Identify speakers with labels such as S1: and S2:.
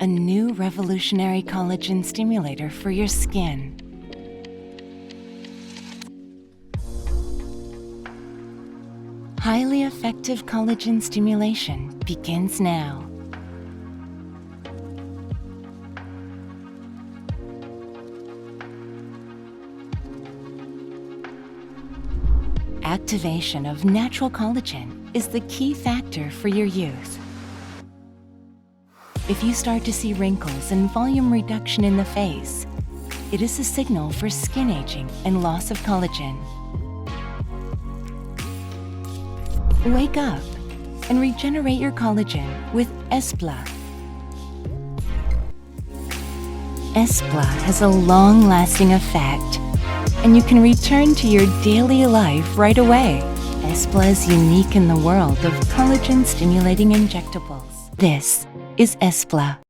S1: a new revolutionary collagen stimulator for your skin. Highly effective collagen stimulation begins now. Activation of natural collagen is the key factor for your youth. If you start to see wrinkles and volume reduction in the face, it is a signal for skin aging and loss of collagen. Wake up and regenerate your collagen with aesPlla. aesPlla has a long-lasting effect, and you can return to your daily life right away. aesPlla is unique in the world of collagen-stimulating injectables. This is aesPlla.